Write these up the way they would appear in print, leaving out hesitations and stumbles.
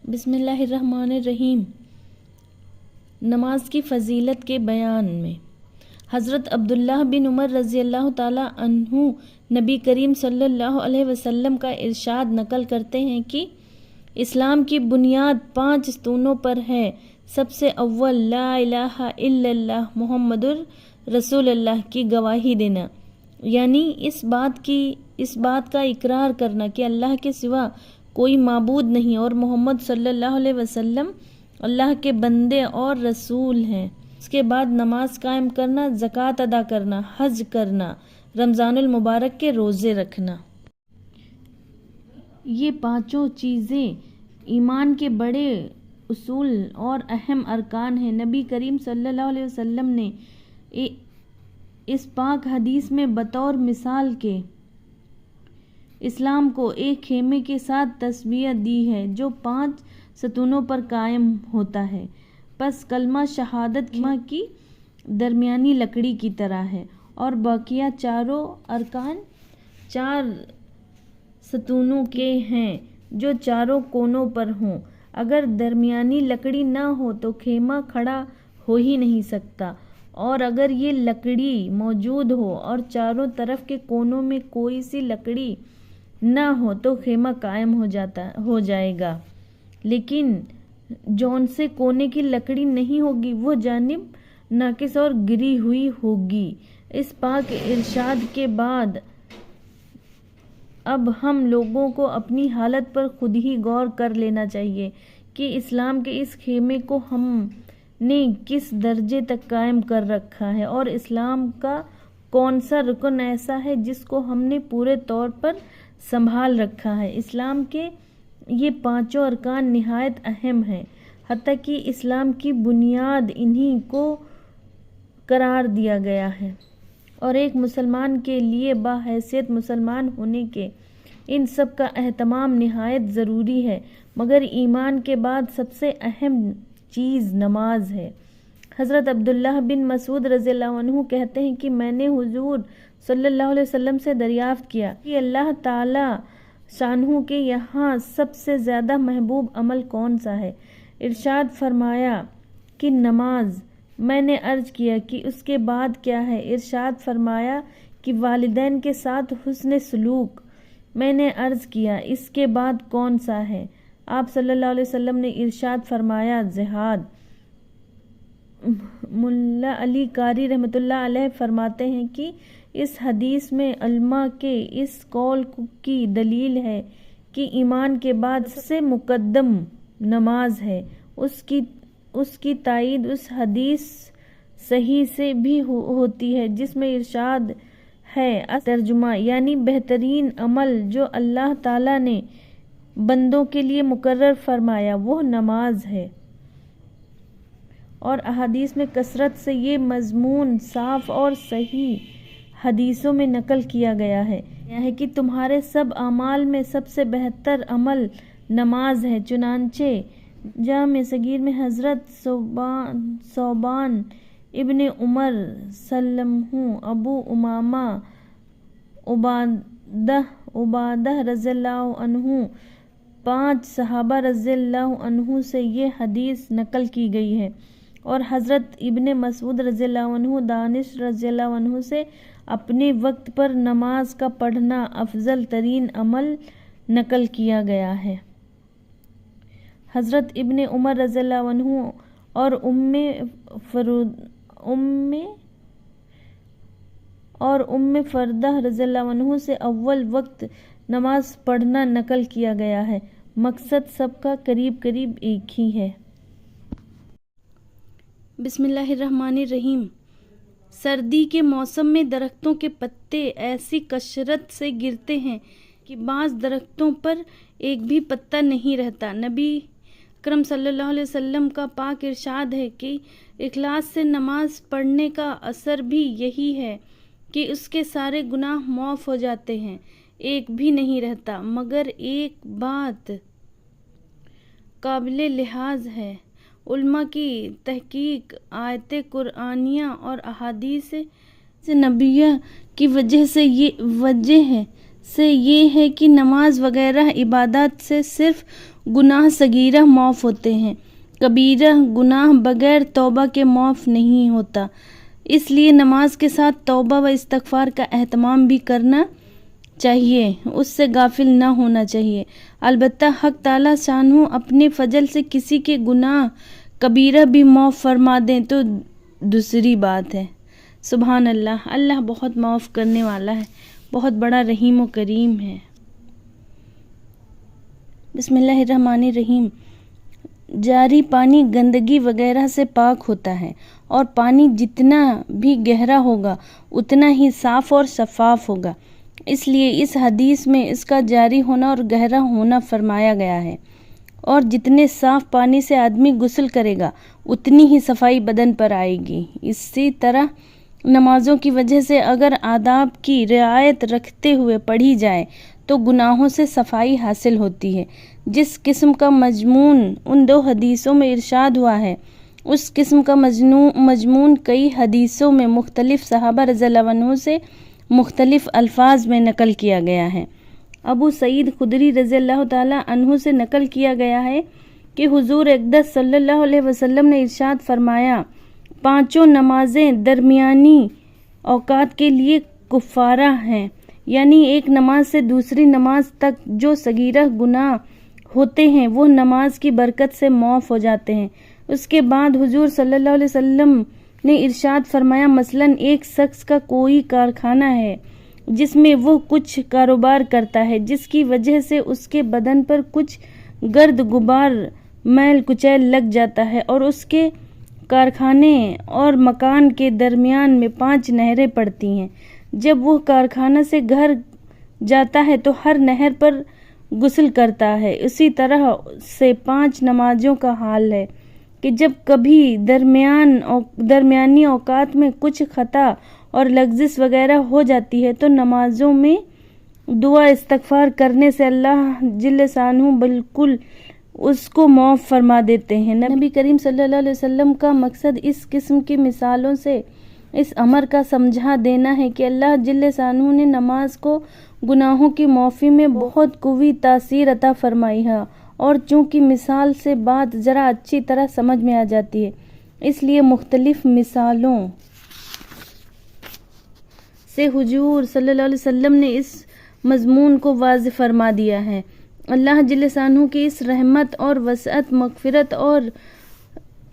بسم اللہ الرحمن الرحیم۔ نماز کی فضیلت کے بیان میں حضرت عبداللہ بن عمر رضی اللہ تعالیٰ عنہ نبی کریم صلی اللہ علیہ وسلم کا ارشاد نقل کرتے ہیں کہ اسلام کی بنیاد 5 ستونوں پر ہے۔ سب سے اول لا الہ الا اللہ محمد رسول اللہ کی گواہی دینا، یعنی اس بات کا اقرار کرنا کہ اللہ کے سوا کوئی معبود نہیں اور محمد صلی اللہ علیہ وسلم اللہ کے بندے اور رسول ہیں۔ اس کے بعد نماز قائم کرنا، زکوٰۃ ادا کرنا، حج کرنا، رمضان المبارک کے روزے رکھنا۔ یہ 5 چیزیں ایمان کے بڑے اصول اور اہم ارکان ہیں۔ نبی کریم صلی اللہ علیہ وسلم نے اس پاک حدیث میں بطور مثال کے اسلام کو ایک خیمے کے ساتھ تشبیہ دی ہے جو 5 ستونوں پر قائم ہوتا ہے۔ پس کلمہ شہادت خیمہ کی درمیانی لکڑی کی طرح ہے اور باقیہ چاروں ارکان 4 ستونوں کے ہیں جو چاروں کونوں پر ہوں۔ اگر درمیانی لکڑی نہ ہو تو خیمہ کھڑا ہو ہی نہیں سکتا، اور اگر یہ لکڑی موجود ہو اور چاروں طرف کے کونوں میں کوئی سی لکڑی نہ ہو تو خیمہ قائم ہو جائے گا، لیکن جون سے کونے کی لکڑی نہیں ہوگی وہ جانب ناقص اور گری ہوئی ہوگی۔ اس پاک ارشاد کے بعد اب ہم لوگوں کو اپنی حالت پر خود ہی غور کر لینا چاہیے کہ اسلام کے اس خیمے کو ہم نے کس درجے تک قائم کر رکھا ہے، اور اسلام کا کون سا رکن ایسا ہے جس کو ہم نے پورے طور پر سنبھال رکھا ہے۔ اسلام کے یہ 5 ارکان نہایت اہم ہیں، حتیٰ کہ اسلام کی بنیاد انہی کو قرار دیا گیا ہے، اور ایک مسلمان کے لیے بحیثیت مسلمان ہونے کے ان سب کا اہتمام نہایت ضروری ہے، مگر ایمان کے بعد سب سے اہم چیز نماز ہے۔ حضرت عبداللہ بن مسعود رضی اللہ عنہ کہتے ہیں کہ میں نے حضور صلی اللہ علیہ وسلم سے دریافت کیا کہ اللہ تعالی شانہ کے یہاں سب سے زیادہ محبوب عمل کون سا ہے؟ ارشاد فرمایا کہ نماز۔ میں نے عرض کیا کہ اس کے بعد کیا ہے؟ ارشاد فرمایا کہ والدین کے ساتھ حسن سلوک۔ میں نے عرض کیا اس کے بعد کون سا ہے؟ آپ صلی اللہ علیہ وسلم نے ارشاد فرمایا جہاد۔ ملا علی قاری رحمۃ اللہ علیہ فرماتے ہیں کہ اس حدیث میں علماء کے اس قول کی دلیل ہے کہ ایمان کے بعد سب سے مقدم نماز ہے۔ اس کی تائید اس حدیث صحیح سے بھی ہوتی ہے جس میں ارشاد ہے ترجمہ، یعنی بہترین عمل جو اللہ تعالیٰ نے بندوں کے لیے مقرر فرمایا وہ نماز ہے، اور احادیث میں کثرت سے یہ مضمون صاف اور صحیح حدیثوں میں نقل کیا گیا ہے کہ تمہارے سب اعمال میں سب سے بہتر عمل نماز ہے۔ چنانچہ جامع صغیر میں حضرت ثوبان ابن عمر سلمہ، ابو امامہ عبادہ رضی اللہ عنہ، 5 صحابہ رضی اللہ عنہ سے یہ حدیث نقل کی گئی ہے، اور حضرت ابن مسعود رضی اللہ عنہ، دانش رضی اللہ عنہ سے اپنے وقت پر نماز کا پڑھنا افضل ترین عمل نقل کیا گیا ہے۔ حضرت ابن عمر رضی اللہ عنہ اور ام فردہ رضی اللہ عنہ سے اول وقت نماز پڑھنا نقل کیا گیا ہے۔ مقصد سب کا قریب قریب ایک ہی ہے۔ بسم اللہ الرحمن الرحیم۔ سردی کے موسم میں درختوں کے پتے ایسی کثرت سے گرتے ہیں کہ بعض درختوں پر ایک بھی پتا نہیں رہتا۔ نبی اکرم صلی اللہ علیہ وسلم کا پاک ارشاد ہے کہ اخلاص سے نماز پڑھنے کا اثر بھی یہی ہے کہ اس کے سارے گناہ معاف ہو جاتے ہیں، ایک بھی نہیں رہتا۔ مگر ایک بات قابل لحاظ ہے، علماء کی تحقیق آیت قرآنیہ اور احادیث نبویہ کی وجہ ہے سے یہ ہے کہ نماز وغیرہ عبادات سے صرف گناہ صغیرہ معاف ہوتے ہیں، کبیرہ گناہ بغیر توبہ کے معاف نہیں ہوتا۔ اس لیے نماز کے ساتھ توبہ و استغفار کا اہتمام بھی کرنا چاہیے، اس سے غافل نہ ہونا چاہیے۔ البتہ حق تعالیٰ شانہ اپنے فضل سے کسی کے گناہ کبیرہ بھی معاف فرما دیں تو دوسری بات ہے۔ سبحان اللہ، اللہ بہت معاف کرنے والا ہے، بہت بڑا رحیم و کریم ہے۔ بسم اللہ الرحمن الرحیم۔ جاری پانی گندگی وغیرہ سے پاک ہوتا ہے، اور پانی جتنا بھی گہرا ہوگا اتنا ہی صاف اور شفاف ہوگا، اس لیے اس حدیث میں اس کا جاری ہونا اور گہرا ہونا فرمایا گیا ہے۔ اور جتنے صاف پانی سے آدمی غسل کرے گا اتنی ہی صفائی بدن پر آئے گی۔ اسی طرح نمازوں کی وجہ سے اگر آداب کی رعایت رکھتے ہوئے پڑھی جائے تو گناہوں سے صفائی حاصل ہوتی ہے۔ جس قسم کا مضمون ان دو حدیثوں میں ارشاد ہوا ہے، اس قسم کا مضمون کئی حدیثوں میں مختلف صحابہ رضی اللہ عنہ سے مختلف الفاظ میں نقل کیا گیا ہے۔ ابو سعید خدری رضی اللہ تعالیٰ عنہ سے نقل کیا گیا ہے کہ حضور اقدس صلی اللہ علیہ وسلم نے ارشاد فرمایا، 5 نمازیں درمیانی اوقات کے لیے کفارہ ہیں، یعنی ایک نماز سے دوسری نماز تک جو صغیرہ گناہ ہوتے ہیں وہ نماز کی برکت سے معاف ہو جاتے ہیں۔ اس کے بعد حضور صلی اللہ علیہ وسلم نے ارشاد فرمایا، مثلاً ایک شخص کا کوئی کارخانہ ہے جس میں وہ کچھ کاروبار کرتا ہے، جس کی وجہ سے اس کے بدن پر کچھ گرد غبار میل کچیل لگ جاتا ہے، اور اس کے کارخانے اور مکان کے درمیان میں 5 نہریں پڑتی ہیں۔ جب وہ کارخانہ سے گھر جاتا ہے تو ہر نہر پر غسل کرتا ہے۔ اسی طرح سے 5 نمازوں کا حال ہے کہ جب کبھی درمیانی اوقات میں کچھ خطا اور لغزش وغیرہ ہو جاتی ہے تو نمازوں میں دعا استغفار کرنے سے اللہ جل شانہ بالکل اس کو معاف فرما دیتے ہیں۔ نبی کریم صلی اللہ علیہ وسلم کا مقصد اس قسم کی مثالوں سے اس امر کا سمجھا دینا ہے کہ اللہ جل شانہ نے نماز کو گناہوں کی معافی میں بہت قوی تاثیر عطا فرمائی ہے، اور چونکہ مثال سے بات ذرا اچھی طرح سمجھ میں آ جاتی ہے، اس لیے مختلف مثالوں سے حضور صلی اللہ علیہ وسلم نے اس مضمون کو واضح فرما دیا ہے۔ اللہ جل شانہ کی اس رحمت اور وسعت، مغفرت اور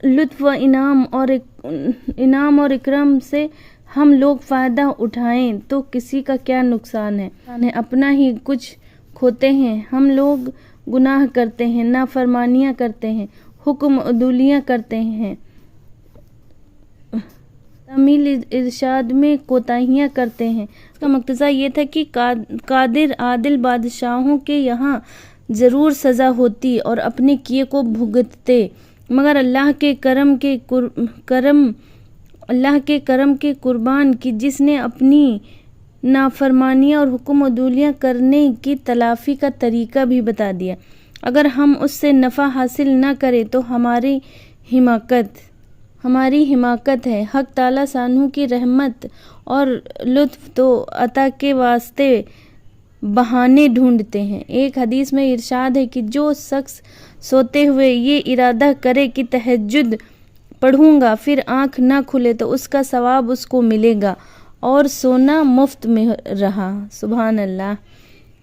لطف و انعام اور اکرام سے ہم لوگ فائدہ اٹھائیں تو کسی کا کیا نقصان ہے، اپنا ہی کچھ کھوتے ہیں۔ ہم لوگ گناہ کرتے ہیں، نافرمانیاں کرتے ہیں، حکم عدولیاں کرتے ہیں، تعمیل ارشاد میں کوتاہیاں کرتے ہیں۔ اس کا مقتضا یہ تھا کہ قادر عادل بادشاہوں کے یہاں ضرور سزا ہوتی اور اپنے کیے کو بھگتتے، مگر اللہ کے کرم کے قربان کی جس نے اپنی نافرمانیاں اور حکم عدولیاں کرنے کی تلافی کا طریقہ بھی بتا دیا۔ اگر ہم اس سے نفع حاصل نہ کریں تو ہماری حماقت ہے۔ حق تعالیٰ شانہ کی رحمت اور لطف تو عطا کے واسطے بہانے ڈھونڈتے ہیں۔ ایک حدیث میں ارشاد ہے کہ جو شخص سوتے ہوئے یہ ارادہ کرے کہ تہجد پڑھوں گا پھر آنکھ نہ کھلے تو اس کا ثواب اس کو ملے گا اور سونا مفت میں رہا۔ سبحان اللہ،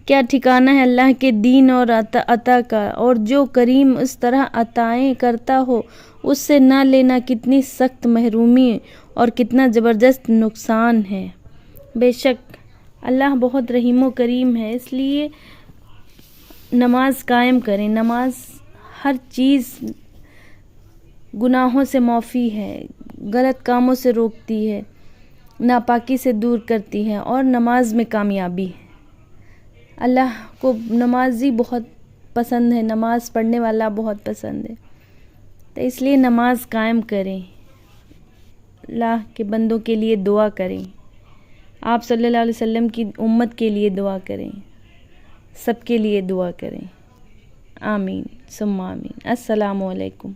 کیا ٹھکانہ ہے اللہ کے دین اور عطا کا، اور جو کریم اس طرح عطائیں کرتا ہو اس سے نہ لینا کتنی سخت محرومی اور کتنا زبردست نقصان ہے۔ بے شک اللہ بہت رحیم و کریم ہے، اس لیے نماز قائم کریں۔ نماز ہر چیز گناہوں سے معافی ہے، غلط کاموں سے روکتی ہے، ناپاکی سے دور کرتی ہے، اور نماز میں کامیابی ہے۔ اللہ کو نمازی بہت پسند ہے، نماز پڑھنے والا بہت پسند ہے، تو اس لیے نماز قائم کریں، اللہ کے بندوں کے لیے دعا کریں، آپ صلی اللہ علیہ وسلم کی امت کے لیے دعا کریں، سب کے لیے دعا کریں۔ آمین ثم آمین۔ السلام علیکم۔